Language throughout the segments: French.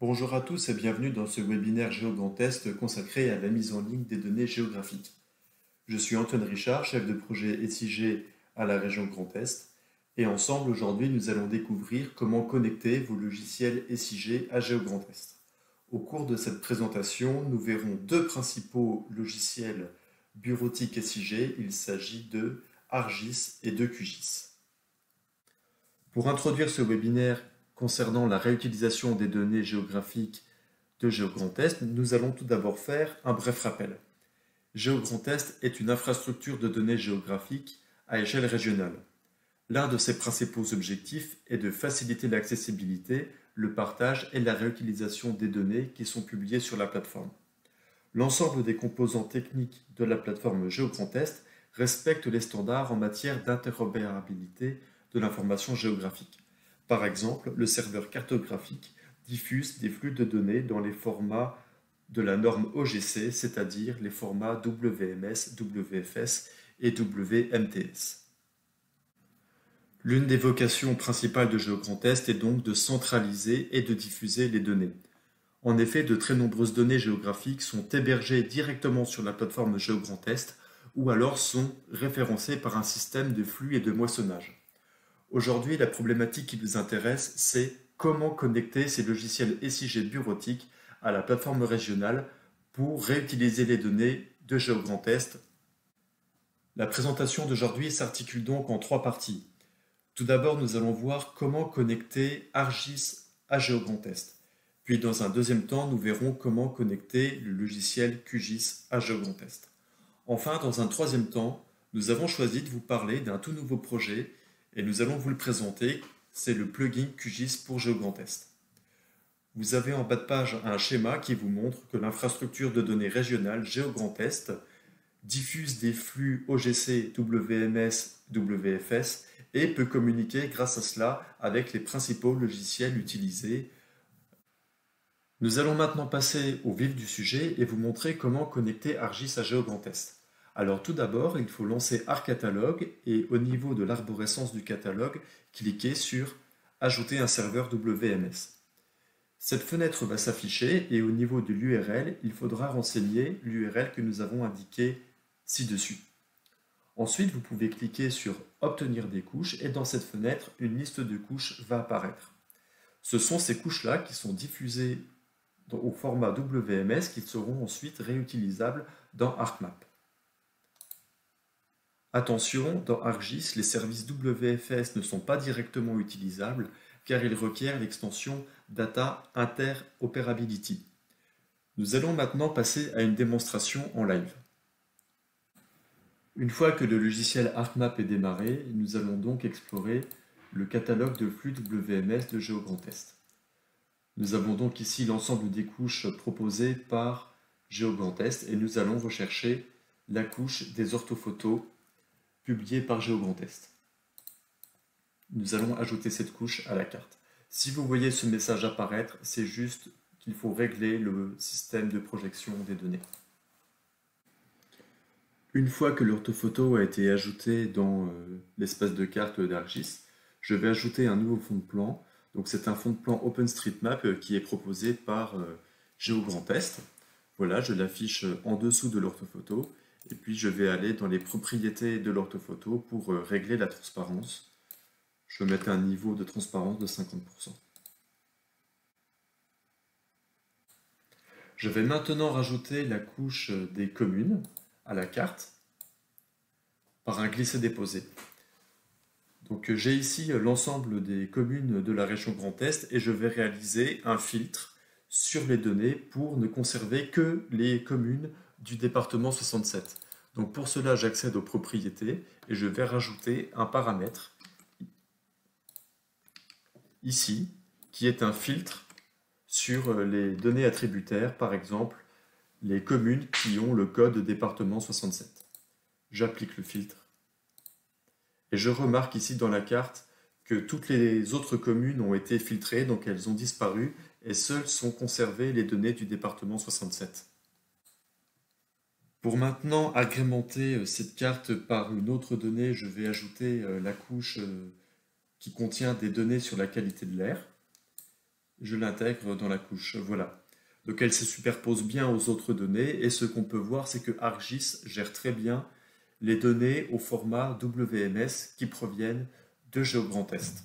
Bonjour à tous et bienvenue dans ce webinaire GeoGrandTest consacré à la mise en ligne des données géographiques. Je suis Antoine Richard, chef de projet SIG à la région Grand Est, et ensemble aujourd'hui nous allons découvrir comment connecter vos logiciels SIG à GeoGrandTest. Au cours de cette présentation, nous verrons deux principaux logiciels bureautiques SIG, il s'agit de ArcGIS et de QGIS. Pour introduire ce webinaire concernant la réutilisation des données géographiques de GeoGrandTest, nous allons tout d'abord faire un bref rappel. GeoGrandTest est une infrastructure de données géographiques à échelle régionale. L'un de ses principaux objectifs est de faciliter l'accessibilité, le partage et la réutilisation des données qui sont publiées sur la plateforme. L'ensemble des composants techniques de la plateforme GeoGrandTest respectent les standards en matière d'interopérabilité de l'information géographique. Par exemple, le serveur cartographique diffuse des flux de données dans les formats de la norme OGC, c'est-à-dire les formats WMS, WFS et WMTS. L'une des vocations principales de GeoGrandTest est donc de centraliser et de diffuser les données. En effet, de très nombreuses données géographiques sont hébergées directement sur la plateforme GeoGrandTest ou alors sont référencées par un système de flux et de moissonnage. Aujourd'hui, la problématique qui nous intéresse, c'est comment connecter ces logiciels SIG bureautiques à la plateforme régionale pour réutiliser les données de GeoGrandTest. La présentation d'aujourd'hui s'articule donc en trois parties. Tout d'abord, nous allons voir comment connecter ArcGIS à GeoGrandTest. Puis dans un deuxième temps, nous verrons comment connecter le logiciel QGIS à GeoGrandTest. Enfin, dans un troisième temps, nous avons choisi de vous parler d'un tout nouveau projet et nous allons vous le présenter, c'est le plugin QGIS pour GeoGrandTest. Vous avez en bas de page un schéma qui vous montre que l'infrastructure de données régionale GeoGrandTest diffuse des flux OGC, WMS, WFS et peut communiquer grâce à cela avec les principaux logiciels utilisés. Nous allons maintenant passer au vif du sujet et vous montrer comment connecter ArcGIS à GeoGrandTest. Alors tout d'abord, il faut lancer ArcCatalog et au niveau de l'arborescence du catalogue, cliquez sur Ajouter un serveur WMS. Cette fenêtre va s'afficher et au niveau de l'URL, il faudra renseigner l'URL que nous avons indiqué ci-dessus. Ensuite, vous pouvez cliquer sur Obtenir des couches et dans cette fenêtre, une liste de couches va apparaître. Ce sont ces couches-là qui sont diffusées au format WMS qui seront ensuite réutilisables dans ArcMap. Attention, dans ArcGIS, les services WFS ne sont pas directement utilisables car ils requièrent l'extension Data Interoperability. Nous allons maintenant passer à une démonstration en live. Une fois que le logiciel ArcMap est démarré, nous allons donc explorer le catalogue de flux WMS de GeoGrandTest. Nous avons donc ici l'ensemble des couches proposées par GeoGrandTest et nous allons rechercher la couche des orthophotos publiée par GeoGrandTest. Nous allons ajouter cette couche à la carte. Si vous voyez ce message apparaître, c'est juste qu'il faut régler le système de projection des données. Une fois que l'orthophoto a été ajoutée dans l'espace de carte d'ArcGIS, je vais ajouter un nouveau fond de plan. Donc c'est un fond de plan OpenStreetMap qui est proposé par GeoGrandTest. Voilà, je l'affiche en dessous de l'orthophoto. Et puis je vais aller dans les propriétés de l'orthophoto pour régler la transparence. Je vais mettre un niveau de transparence de 50%. Je vais maintenant rajouter la couche des communes à la carte par un glisser-déposer. Donc j'ai ici l'ensemble des communes de la région Grand Est et je vais réaliser un filtre sur les données pour ne conserver que les communes du département 67. Donc pour cela, j'accède aux propriétés et je vais rajouter un paramètre ici qui est un filtre sur les données attributaires, par exemple les communes qui ont le code département 67. J'applique le filtre et je remarque ici dans la carte que toutes les autres communes ont été filtrées, donc elles ont disparu et seules sont conservées les données du département 67. Pour maintenant agrémenter cette carte par une autre donnée, je vais ajouter la couche qui contient des données sur la qualité de l'air. je l'intègre dans la couche. Voilà. Donc elle se superpose bien aux autres données et ce qu'on peut voir, c'est que ArcGIS gère très bien les données au format WMS qui proviennent de GeoGrandTest.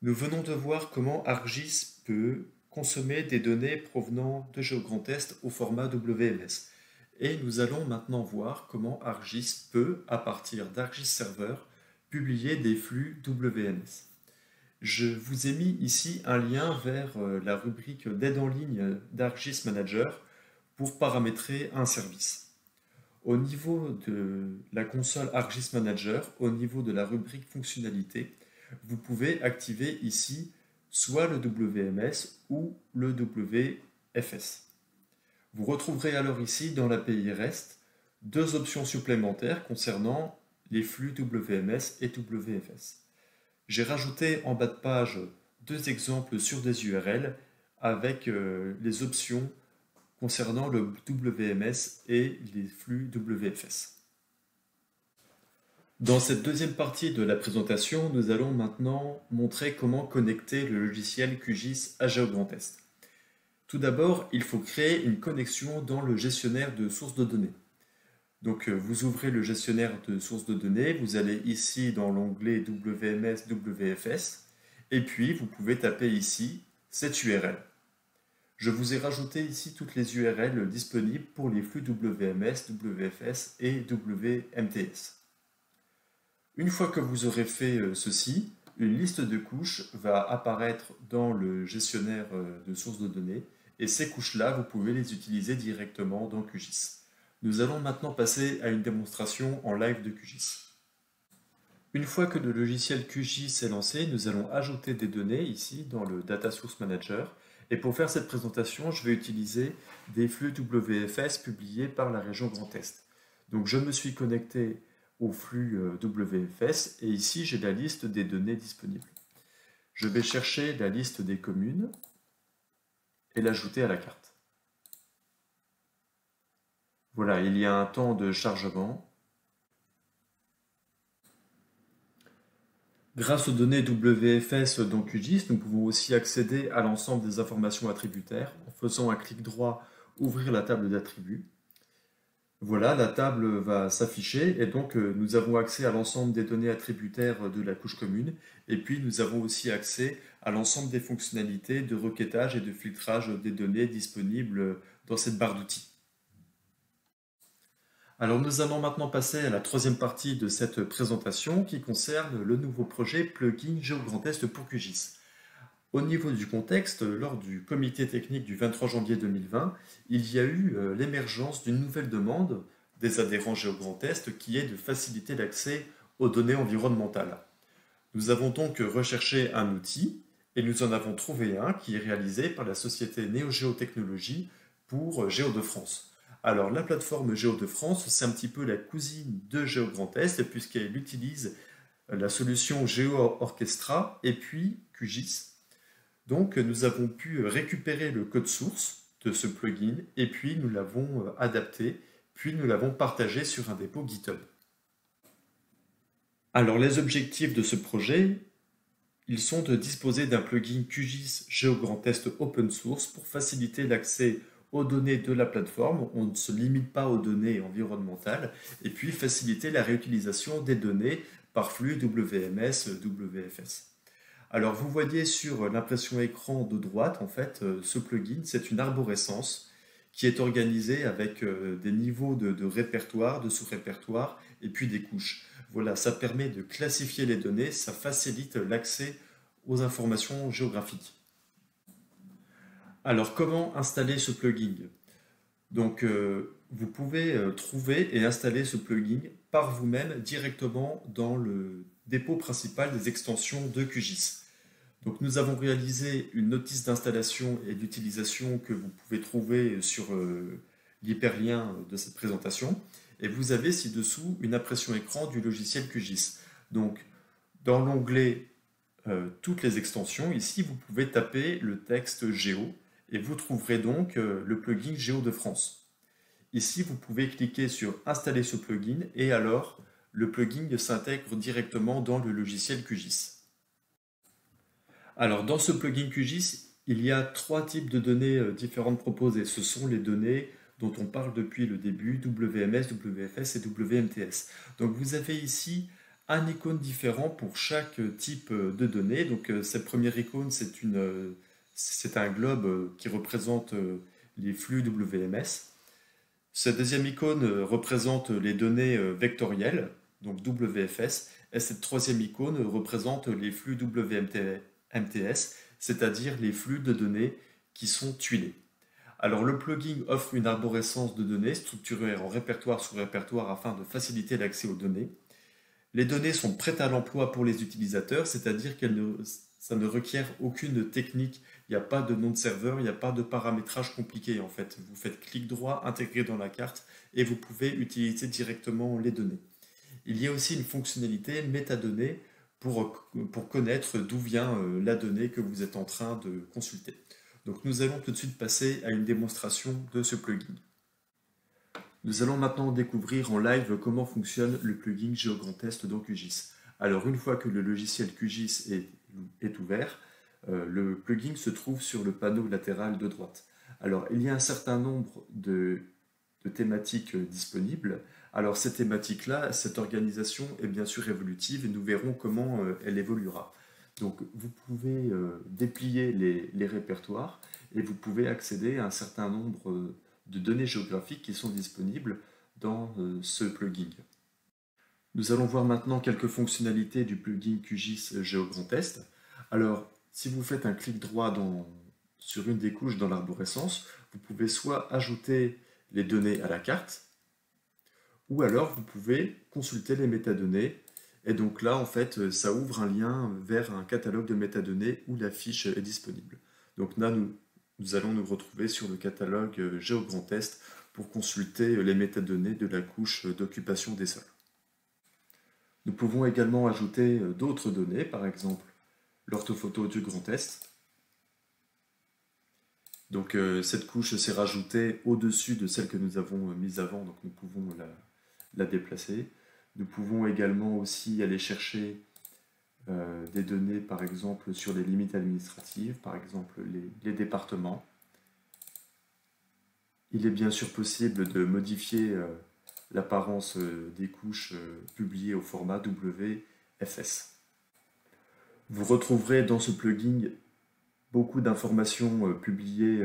Nous venons de voir comment ArcGIS peut consommer des données provenant de GeoGrandTest au format WMS. Et nous allons maintenant voir comment ArcGIS peut, à partir d'ArcGIS Server, publier des flux WMS. Je vous ai mis ici un lien vers la rubrique d'aide en ligne d'ArcGIS Manager pour paramétrer un service. Au niveau de la console ArcGIS Manager, au niveau de la rubrique fonctionnalité, vous pouvez activer ici soit le WMS ou le WFS. Vous retrouverez alors ici dans l'API REST deux options supplémentaires concernant les flux WMS et WFS. J'ai rajouté en bas de page deux exemples sur des URL avec les options concernant le WMS et les flux WFS. Dans cette deuxième partie de la présentation, nous allons maintenant montrer comment connecter le logiciel QGIS à GeoGrandTest. Tout d'abord, il faut créer une connexion dans le gestionnaire de sources de données. Donc vous ouvrez le gestionnaire de sources de données, vous allez ici dans l'onglet WMS, WFS, et puis vous pouvez taper ici cette URL. Je vous ai rajouté ici toutes les URL disponibles pour les flux WMS, WFS et WMTS. Une fois que vous aurez fait ceci, une liste de couches va apparaître dans le gestionnaire de sources de données, et ces couches-là, vous pouvez les utiliser directement dans QGIS. Nous allons maintenant passer à une démonstration en live de QGIS. Une fois que le logiciel QGIS est lancé, nous allons ajouter des données ici dans le Data Source Manager. Et pour faire cette présentation, je vais utiliser des flux WFS publiés par la région Grand Est. Donc je me suis connecté au flux WFS et ici j'ai la liste des données disponibles. Je vais chercher la liste des communes et l'ajouter à la carte. Voilà, il y a un temps de chargement. Grâce aux données WFS dans QGIS, nous pouvons aussi accéder à l'ensemble des informations attributaires en faisant un clic droit, ouvrir la table d'attributs. Voilà, la table va s'afficher et donc nous avons accès à l'ensemble des données attributaires de la couche commune et puis nous avons aussi accès à l'ensemble des fonctionnalités de requêtage et de filtrage des données disponibles dans cette barre d'outils. Alors nous allons maintenant passer à la troisième partie de cette présentation qui concerne le nouveau projet plugin GeoGrandTest pour QGIS. Au niveau du contexte, lors du comité technique du 23 janvier 2020, il y a eu l'émergence d'une nouvelle demande des adhérents GeoGrandTest qui est de faciliter l'accès aux données environnementales. Nous avons donc recherché un outil et nous en avons trouvé un qui est réalisé par la société NeoGéoTechnologies pour Géo-de-France. Alors la plateforme Géo-de-France, c'est un petit peu la cousine de GeoGrandTest puisqu'elle utilise la solution GeoOrchestra et puis QGIS. Donc nous avons pu récupérer le code source de ce plugin et puis nous l'avons adapté, puis nous l'avons partagé sur un dépôt GitHub. Alors les objectifs de ce projet, ils sont de disposer d'un plugin QGIS GeoGrandTest open source pour faciliter l'accès aux données de la plateforme, on ne se limite pas aux données environnementales, et puis faciliter la réutilisation des données par flux WMS, WFS. Alors vous voyez sur l'impression écran de droite, en fait, ce plugin, c'est une arborescence qui est organisée avec des niveaux de répertoire, de sous-répertoire, et puis des couches. Voilà, ça permet de classifier les données, ça facilite l'accès aux informations géographiques. Alors, comment installer ce plugin? Donc, vous pouvez trouver et installer ce plugin par vous-même directement dans le dépôt principal des extensions de QGIS. Donc, nous avons réalisé une notice d'installation et d'utilisation que vous pouvez trouver sur l'hyperlien de cette présentation. Et vous avez ci-dessous une impression écran du logiciel QGIS. Donc, dans l'onglet toutes les extensions, ici, vous pouvez taper le texte Géo. Et vous trouverez donc le plugin Géo-de-France. Ici, vous pouvez cliquer sur Installer ce plugin et alors le plugin s'intègre directement dans le logiciel QGIS. Alors, dans ce plugin QGIS, il y a trois types de données différentes proposées. Ce sont les données dont on parle depuis le début, WMS, WFS et WMTS. Donc, vous avez ici un icône différent pour chaque type de données. Donc, cette première icône, c'est un globe qui représente les flux WMS. Cette deuxième icône représente les données vectorielles, donc WFS, et cette troisième icône représente les flux WMTS, c'est-à-dire les flux de données qui sont tuilés. Alors le plugin offre une arborescence de données structurée en répertoire sur répertoire afin de faciliter l'accès aux données. Les données sont prêtes à l'emploi pour les utilisateurs, c'est-à-dire ça ne requiert aucune technique. Il n'y a pas de nom de serveur, il n'y a pas de paramétrage compliqué en fait. Vous faites clic droit, intégrer dans la carte et vous pouvez utiliser directement les données. Il y a aussi une fonctionnalité métadonnées pour connaître d'où vient la donnée que vous êtes en train de consulter. Donc nous allons tout de suite passer à une démonstration de ce plugin. Nous allons maintenant découvrir en live comment fonctionne le plugin GeoGrandTest dans QGIS. Alors une fois que le logiciel QGIS est ouvert, le plugin se trouve sur le panneau latéral de droite. Alors il y a un certain nombre de thématiques disponibles. Alors ces thématiques-là, cette organisation est bien sûr évolutive et nous verrons comment elle évoluera. Donc vous pouvez déplier les répertoires et vous pouvez accéder à un certain nombre de données géographiques qui sont disponibles dans ce plugin. Nous allons voir maintenant quelques fonctionnalités du plugin QGIS GeoGrandTest. Alors, si vous faites un clic droit sur une des couches dans l'arborescence, vous pouvez soit ajouter les données à la carte, ou alors vous pouvez consulter les métadonnées. Et donc là, en fait, ça ouvre un lien vers un catalogue de métadonnées où la fiche est disponible. Donc là, nous allons nous retrouver sur le catalogue GeoGrandTest pour consulter les métadonnées de la couche d'occupation des sols. Nous pouvons également ajouter d'autres données, par exemple l'orthophoto du Grand Est. Donc cette couche s'est rajoutée au-dessus de celle que nous avons mise avant, donc nous pouvons la déplacer. Nous pouvons également aussi aller chercher des données, par exemple, sur les limites administratives, par exemple les départements. Il est bien sûr possible de modifier l'apparence des couches publiées au format WFS. Vous retrouverez dans ce plugin beaucoup d'informations publiées,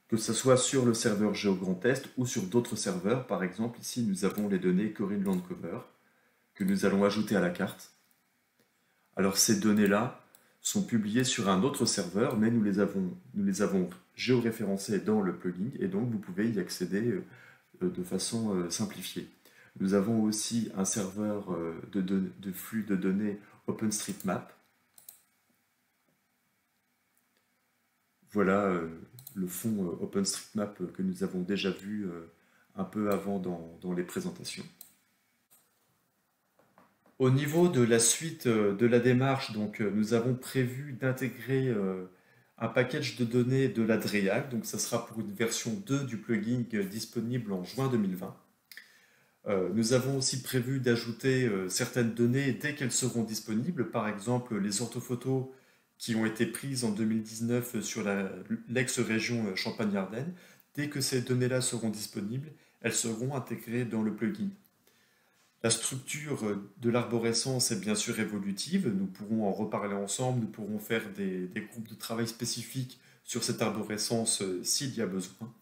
que ce soit sur le serveur GeoGrandTest ou sur d'autres serveurs. Par exemple, ici, nous avons les données Corinne Landcover que nous allons ajouter à la carte. Alors, ces données-là sont publiées sur un autre serveur, mais nous les avons géoréférencées dans le plugin et donc vous pouvez y accéder de façon simplifiée. Nous avons aussi un serveur de flux de données OpenStreetMap. Voilà le fond OpenStreetMap que nous avons déjà vu un peu avant dans les présentations. Au niveau de la suite de la démarche, donc, nous avons prévu d'intégrer un package de données de la DREAL, donc ça sera pour une version 2 du plugin disponible en juin 2020. Nous avons aussi prévu d'ajouter certaines données dès qu'elles seront disponibles, par exemple les orthophotos qui ont été prises en 2019 sur l'ex-région Champagne-Ardenne. Dès que ces données-là seront disponibles, elles seront intégrées dans le plugin. La structure de l'arborescence est bien sûr évolutive, nous pourrons en reparler ensemble, nous pourrons faire des groupes de travail spécifiques sur cette arborescence s'il y a besoin.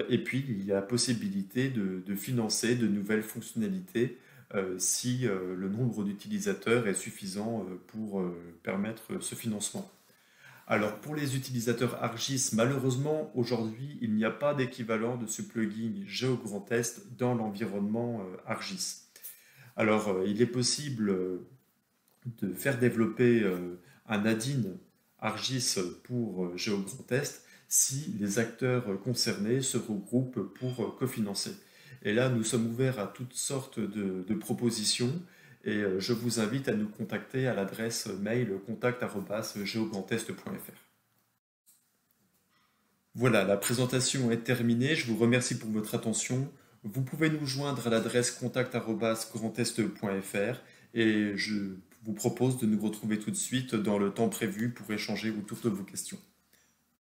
Et puis il y a la possibilité de financer de nouvelles fonctionnalités si le nombre d'utilisateurs est suffisant pour permettre ce financement. Alors pour les utilisateurs ArcGIS, malheureusement aujourd'hui il n'y a pas d'équivalent de ce plugin GeoGrandTest dans l'environnement ArcGIS. Alors il est possible de faire développer un add-in ArcGIS pour GeoGrandTest si les acteurs concernés se regroupent pour cofinancer. Et là nous sommes ouverts à toutes sortes de propositions. Et je vous invite à nous contacter à l'adresse mail contact@geograndtest.fr. Voilà, la présentation est terminée. Je vous remercie pour votre attention. Vous pouvez nous joindre à l'adresse contact@grandtest.fr et vous propose de nous retrouver tout de suite dans le temps prévu pour échanger autour de vos questions.